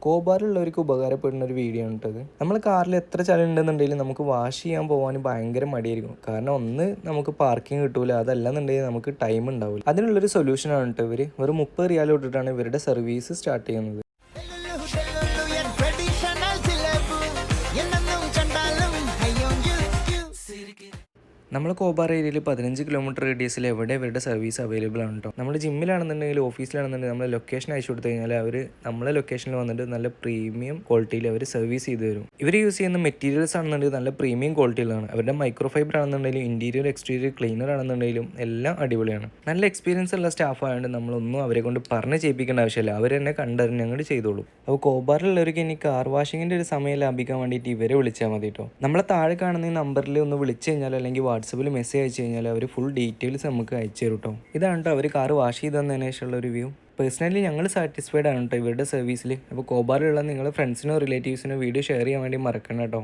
കോബാറുള്ളവർക്ക് ഉപകാരപ്പെടുന്ന ഒരു വീഡിയോ ആണ് കേട്ടത്. നമ്മൾ കാറിൽ എത്ര ചളി ഉണ്ടെന്നുണ്ടെങ്കിലും നമുക്ക് വാഷ് ചെയ്യാൻ പോകാൻ ഭയങ്കര മടിയായിരിക്കും. കാരണം ഒന്ന് നമുക്ക് പാർക്കിംഗ് കിട്ടൂല, അതല്ലെന്നുണ്ടെങ്കിൽ നമുക്ക് ടൈം ഉണ്ടാവില്ല. അതിനുള്ളൊരു സൊല്യൂഷനാണ് കേട്ടോ ഇവർ. ഒരു 30 റിയാൽ ഇട്ടിട്ടാണ് ഇവരുടെ സർവീസ് സ്റ്റാർട്ട് ചെയ്യുന്നത്. നമ്മൾ കോബാർ ഏരിയയിൽ 15 കിലോമീറ്റർ റേഡിയസിൽ എവിടെ ഇവരുടെ സർവീസ് അവൈലബിൾ ആണ് കേട്ടോ. നമ്മൾ ജിമ്മിലാണെന്നുണ്ടെങ്കിൽ ഓഫീസിലാണെന്നുണ്ടെങ്കിൽ നമ്മൾ ലൊക്കേഷൻ അയച്ചു കൊടുത്തു കഴിഞ്ഞാൽ അവർ നമ്മളെ ലൊക്കേഷനിൽ വന്നിട്ട് നല്ല പ്രീമിയം ക്വാളിറ്റിയിൽ അവർ സർവീസ് ചെയ്ത് തരും. ഇവർ യൂസ് ചെയ്യുന്ന മെറ്റീരിയൽസ് ആണെന്നുണ്ടെങ്കിൽ നല്ല പ്രീമിയം ക്വാളിറ്റിയിലാണ്. അവരുടെ മൈക്രോ ഫൈബർ ആണെന്നുണ്ടെങ്കിലും ഇന്റീരിയർ എക്സ്റ്റീരിയർ ക്ലീനർ ആണെന്നുണ്ടെങ്കിലും എല്ലാം അടിപൊളിയാണ്. നല്ല എക്സ്പീരിയൻസ് ഉള്ള സ്റ്റാഫ് ആയതുകൊണ്ട് നമ്മളൊന്നും അവരെ കൊണ്ട് പറഞ്ഞ് ചെയ്യിപ്പിക്കേണ്ട ആവശ്യമില്ല. അവർ തന്നെ കണ്ടറിഞ്ഞ് അങ്ങോട്ട് ചെയ്തോളൂ. അപ്പോൾ കോബാറിലുള്ളവർക്ക് ഇനി കാർ വാഷിങ്ങിൻ്റെ ഒരു സമയം ലാഭിക്കാൻ വേണ്ടിയിട്ട് ഇവരെ വിളിച്ചാൽ മതി കേട്ടോ. നമ്മളെ താഴെ കാണുന്ന ഈ നമ്പറിൽ ഒന്ന് വിളിച്ചു കഴിഞ്ഞാൽ അല്ലെങ്കിൽ വാട്സപ്പിൽ മെസ്സേജ് അയച്ചു കഴിഞ്ഞാൽ അവർ ഫുൾ ഡീറ്റെയിൽസ് നമുക്ക് അയച്ചു തരും കേട്ടോ. ഇതാണ് കേട്ടോ അവർ കാർ വാഷ് ചെയ്ത് തന്നതിന് ശേഷമുള്ള ഒരു വ്യൂ. പേഴ്സണലി ഞങ്ങൾ സാറ്റിസ്ഫൈഡ് ആണ് കേട്ടോ ഇവരുടെ സർവീസിൽ. അപ്പോൾ കോബാറിലുള്ള നിങ്ങളുടെ ഫ്രണ്ട്സിനോ റിലേറ്റീവ്സിനോ വീഡിയോ ഷെയർ ചെയ്യാൻ വേണ്ടി മറക്കണം കേട്ടോ.